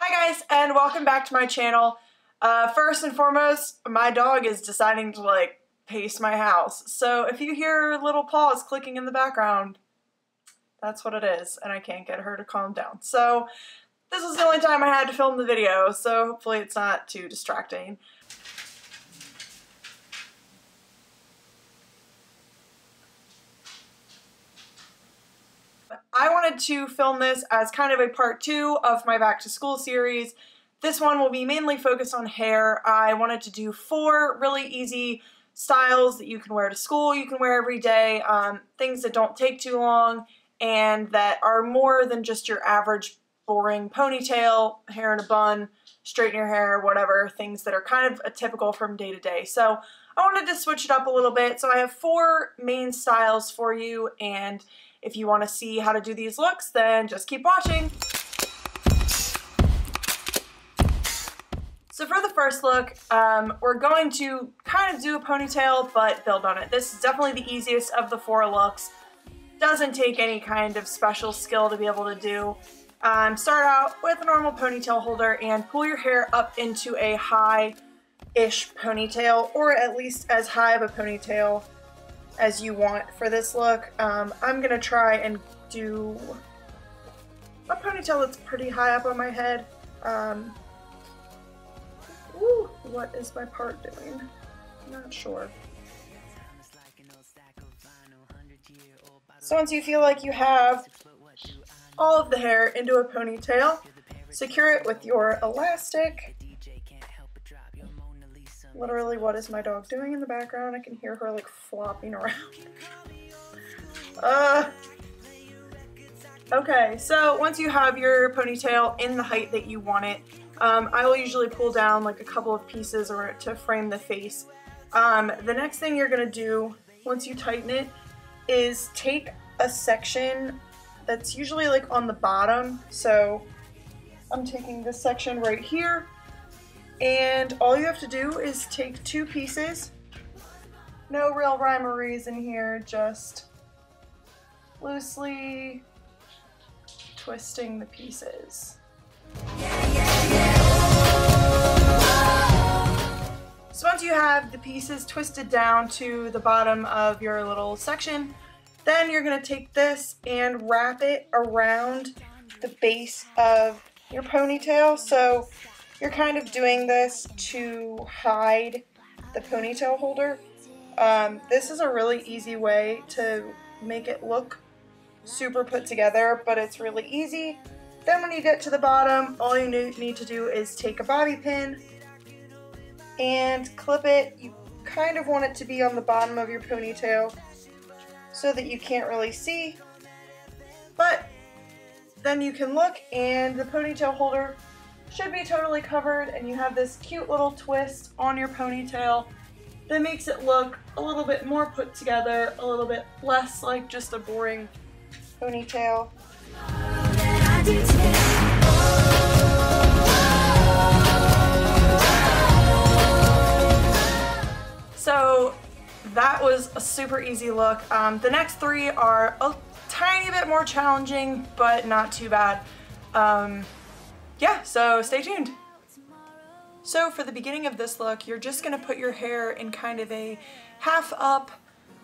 Hi guys, and welcome back to my channel. First and foremost, my dog is deciding to pace my house. So if you hear little paws clicking in the background, that's what it is, and I can't get her to calm down. So this was the only time I had to film the video, so hopefully it's not too distracting. I wanted to film this as kind of a part 2 of my back to school series. This one will be mainly focused on hair. I wanted to do 4 really easy styles that you can wear to school, you can wear every day, things that don't take too long, and that are more than just your average boring ponytail, hair in a bun, straighten your hair, whatever, things that are kind of typical from day to day. So I wanted to switch it up a little bit. So I have 4 main styles for you, and if you want to see how to do these looks, then just keep watching. So for the first look, we're going to kind of do a ponytail, but build on it. This is definitely the easiest of the 4 looks. Doesn't take any kind of special skill to be able to do. Start out with a normal ponytail holder and pull your hair up into a high-ish ponytail, or at least as high of a ponytail as you want for this look. I'm gonna try and do a ponytail that's pretty high up on my head. Ooh, what is my part doing? Not sure. So once you feel like you have all of the hair into a ponytail, secure it with your elastic. Literally, what is my dog doing in the background? I can hear her flopping around. Okay, so once you have your ponytail in the height that you want it, I will usually pull down a couple of pieces or to frame the face. The next thing you're gonna do once you tighten it is take a section that's usually on the bottom. So I'm taking this section right here, and all you have to do is take 2 pieces. No real rhyme or reason here, just loosely twisting the pieces. So once you have the pieces twisted down to the bottom of your little section, then you're going to take this and wrap it around the base of your ponytail. So you're kind of doing this to hide the ponytail holder. This is a really easy way to make it look super put together, but it's really easy. Then when you get to the bottom, all you need to do is take a bobby pin and clip it. You kind of want it to be on the bottom of your ponytail so that you can't really see, but then you can look and the ponytail holder should be totally covered, and you have this cute little twist on your ponytail that makes it look a little bit more put together, a little bit less like just a boring ponytail. So that was a super easy look. The next 3 are a tiny bit more challenging, but not too bad. Yeah, so stay tuned. So for the beginning of this look, you're just gonna put your hair in kind of a half up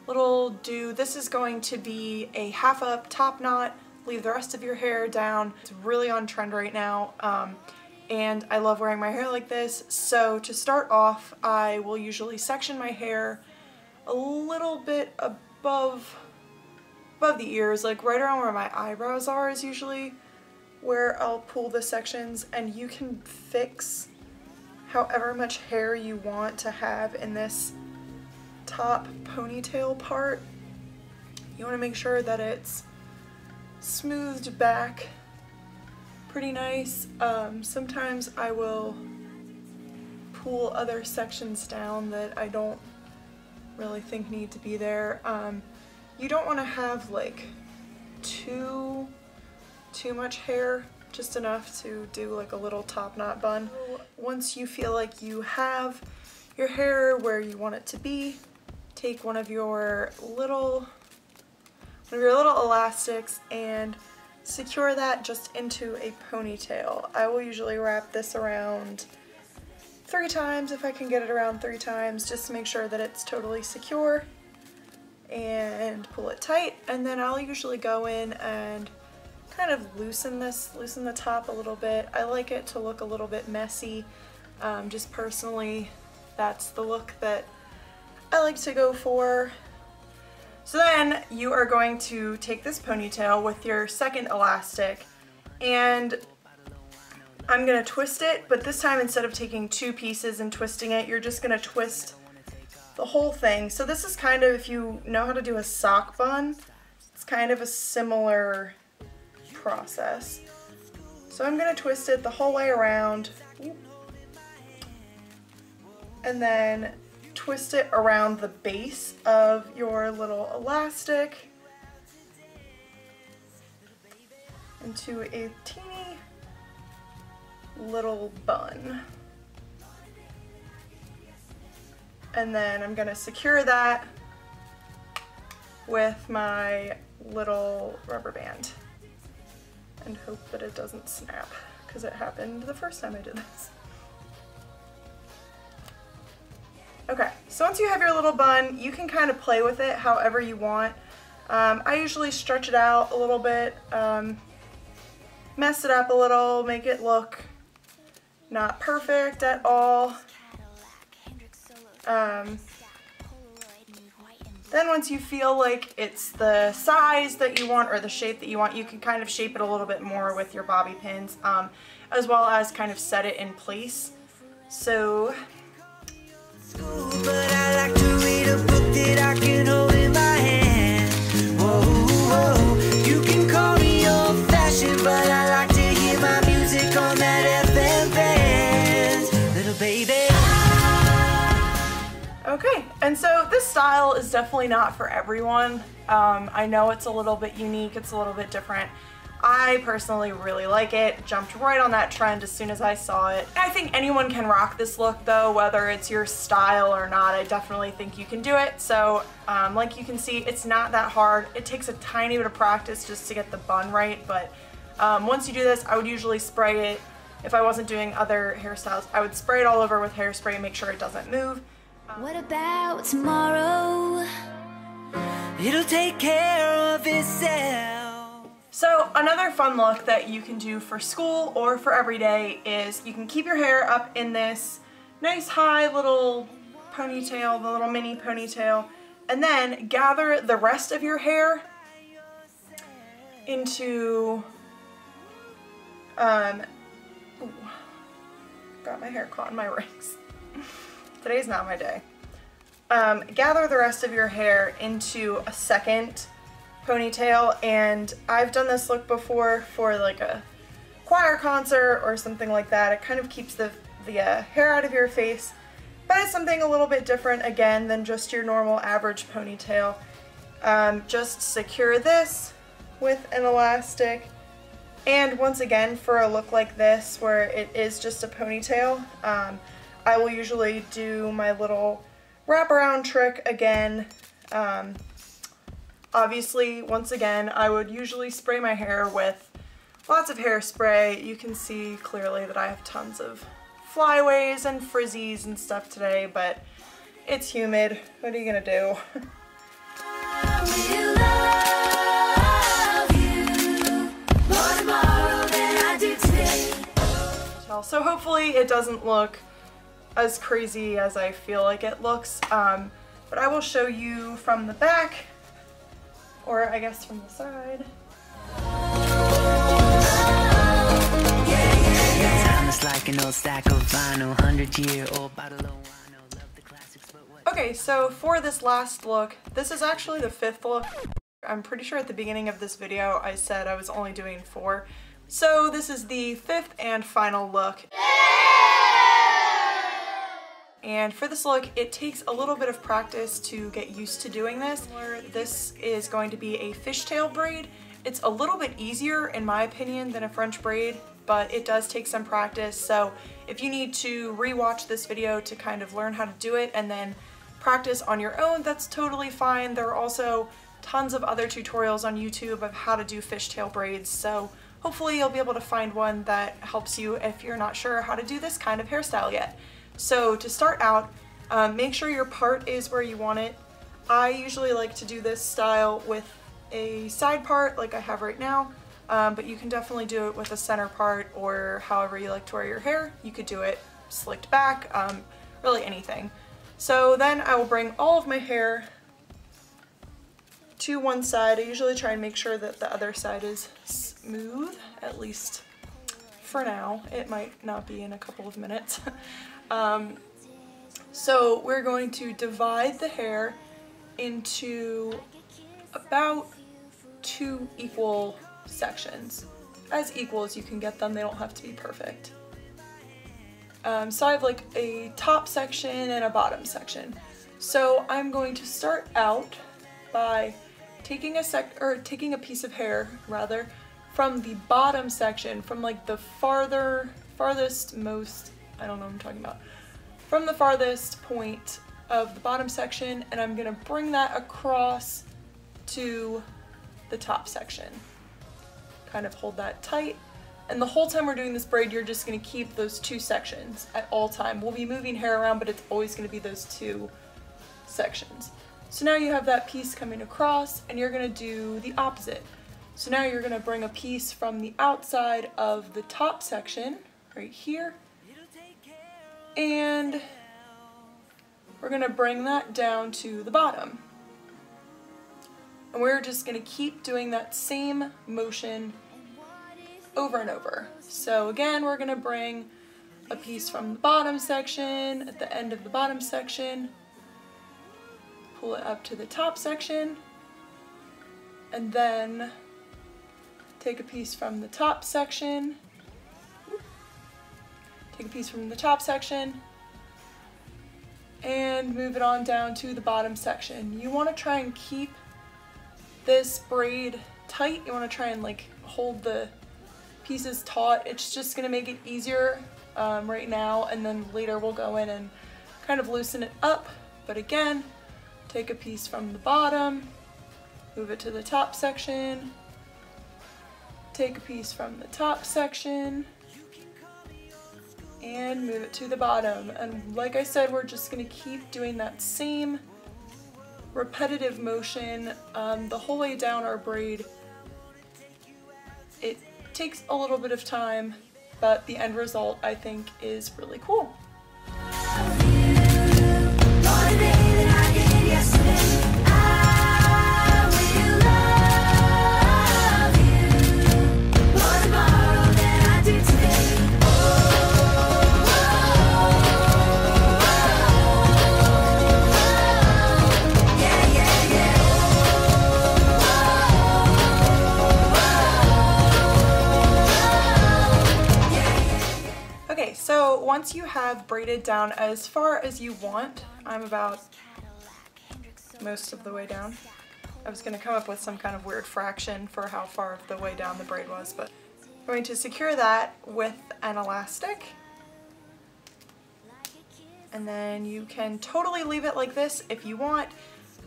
little do. This is going to be a half up top knot. Leave the rest of your hair down. It's really on trend right now, and I love wearing my hair like this. So to start off, I will usually section my hair a little bit above the ears, right around where my eyebrows are is usually where I'll pull the sections, and you can fix however much hair you want to have in this top ponytail part. You want to make sure that it's smoothed back pretty nice. Sometimes I will pull other sections down that I don't really think need to be there. You don't want to have too much hair, just enough to do a little top knot bun. Once you feel like you have your hair where you want it to be, take one of your little elastics and secure that just into a ponytail. I will usually wrap this around 3 times if I can get it around 3 times, just to make sure that it's totally secure, and pull it tight. And then I'll usually go in and kind of loosen the top a little bit. I like it to look a little bit messy. Just personally, that's the look that I like to go for. So then you are going to take this ponytail with your second elastic, and I'm gonna twist it, but this time instead of taking 2 pieces and twisting it, you're just gonna twist the whole thing. So this is kind of, if you know how to do a sock bun, it's kind of a similar process. So I'm gonna twist it the whole way around, and then twist it around the base of your little elastic into a teeny little bun. And then I'm gonna secure that with my little rubber band and hope that it doesn't snap, because it happened the first time I did this. Okay, so once you have your little bun, you can kind of play with it however you want. I usually stretch it out a little bit, mess it up a little, make it look not perfect at all. Then once you feel like it's the size that you want or the shape that you want, you can kind of shape it a little bit more with your bobby pins, as well as kind of set it in place. So but I like to read a book that I can hold in my hand. Whoa, whoa. You can call me old-fashioned, but I like to hear my music on that FM band, little baby. Okay, and so this style is definitely not for everyone. I know it's a little bit unique, it's a little bit different. I personally really like it, jumped right on that trend as soon as I saw it. I think anyone can rock this look though, whether it's your style or not. I definitely think you can do it. So like you can see, it's not that hard. It takes a tiny bit of practice just to get the bun right, but once you do this, I would usually spray it. If I wasn't doing other hairstyles, I would spray it all over with hairspray and make sure it doesn't move. What about tomorrow? It'll take care of itself. So another fun look that you can do for school or for every day is you can keep your hair up in this nice high little ponytail, the little mini ponytail, and then gather the rest of your hair into, ooh, got my hair caught in my rings. Today's not my day. Gather the rest of your hair into a second ponytail, and I've done this look before for like a choir concert or something like that. It kind of keeps the hair out of your face, but it's something a little bit different again than just your normal average ponytail. Just secure this with an elastic, and once again, for a look like this where it is just a ponytail, I will usually do my little wraparound trick again. Obviously, once again, I would usually spray my hair with lots of hairspray. You can see clearly that I have tons of flyaways and frizzies and stuff today, but it's humid. What are you gonna do? So hopefully it doesn't look as crazy as I feel like it looks, but I will show you from the back, or I guess from the side. Okay, so for this last look, this is actually the 5th look. I'm pretty sure at the beginning of this video I said I was only doing 4. So this is the 5th and final look. And for this look, it takes a little bit of practice to get used to doing this. This is going to be a fishtail braid. It's a little bit easier, in my opinion, than a French braid, but it does take some practice. So if you need to re-watch this video to kind of learn how to do it and then practice on your own, that's totally fine. There are also tons of other tutorials on YouTube of how to do fishtail braids, so hopefully you'll be able to find one that helps you if you're not sure how to do this kind of hairstyle yet. So to start out, make sure your part is where you want it. I usually like to do this style with a side part like I have right now, but you can definitely do it with a center part or however you like to wear your hair. You could do it slicked back, really anything. So then I will bring all of my hair to one side. I usually try and make sure that the other side is smooth, at least for now. It might not be in a couple of minutes. So we're going to divide the hair into about 2 equal sections. As equal as you can get them, they don't have to be perfect. So I have like a top section and a bottom section. So I'm going to start out by taking a piece of hair rather from the bottom section, from like the farthest most, I don't know what I'm talking about, from the farthest point of the bottom section, and I'm gonna bring that across to the top section. Kind of hold that tight. And the whole time we're doing this braid, you're just going to keep those 2 sections at all time. We'll be moving hair around, but it's always going to be those 2 sections. So now you have that piece coming across, and you're going to do the opposite. So now you're going to bring a piece from the outside of the top section, right here, and we're going to bring that down to the bottom. And we're just going to keep doing that same motion over and over. So again, we're going to bring a piece from the bottom section at the end of the bottom section, pull it up to the top section, and then take a piece from the top section, and move it on down to the bottom section. You want to try and keep this braid tight. You want to try and like hold the pieces taut. It's just going to make it easier right now, and then later we'll go in and kind of loosen it up. But again, take a piece from the bottom, move it to the top section, take a piece from the top section, and move it to the bottom. And like I said, we're just going to keep doing that same repetitive motion the whole way down our braid. It takes a little bit of time, but the end result I think is really cool. So once you have braided down as far as you want, I'm about most of the way down. I was going to come up with some kind of weird fraction for how far of the way down the braid was, but I'm going to secure that with an elastic. And then you can totally leave it like this if you want.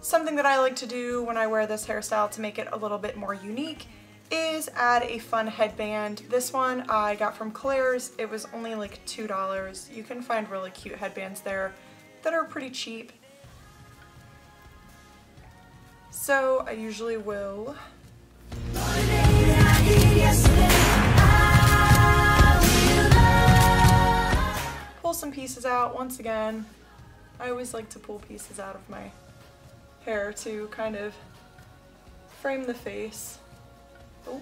Something that I like to do when I wear this hairstyle to make it a little bit more unique is add a fun headband. This one I got from Claire's. It was only like $2. You can find really cute headbands there that are pretty cheap. So I usually will pull some pieces out. Once again, I always like to pull pieces out of my hair to kind of frame the face. Oh,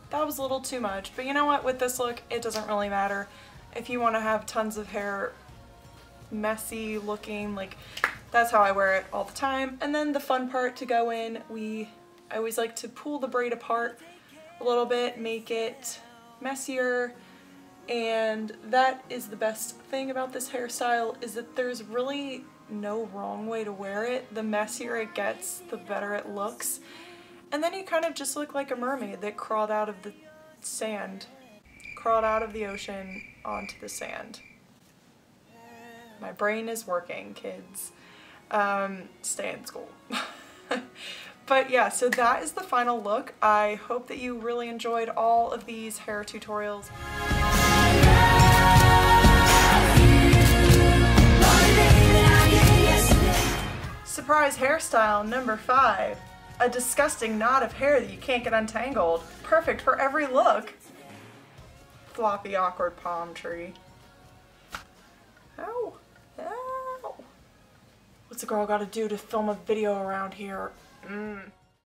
that was a little too much, but you know what, with this look it doesn't really matter. If you want to have tons of hair messy looking, like that's how I wear it all the time. And then the fun part to go in, I always like to pull the braid apart a little bit, make it messier, and that is the best thing about this hairstyle, is that there's really no wrong way to wear it. The messier it gets, the better it looks. And then you kind of just look like a mermaid that crawled out of the sand, crawled out of the ocean onto the sand. My brain is working, kids. Stay in school. But yeah, so that is the final look. I hope that you really enjoyed all of these hair tutorials. Surprise hairstyle number 5. A disgusting knot of hair that you can't get untangled. Perfect for every look. Floppy, awkward palm tree. Ow. Ow. What's a girl gotta do to film a video around here?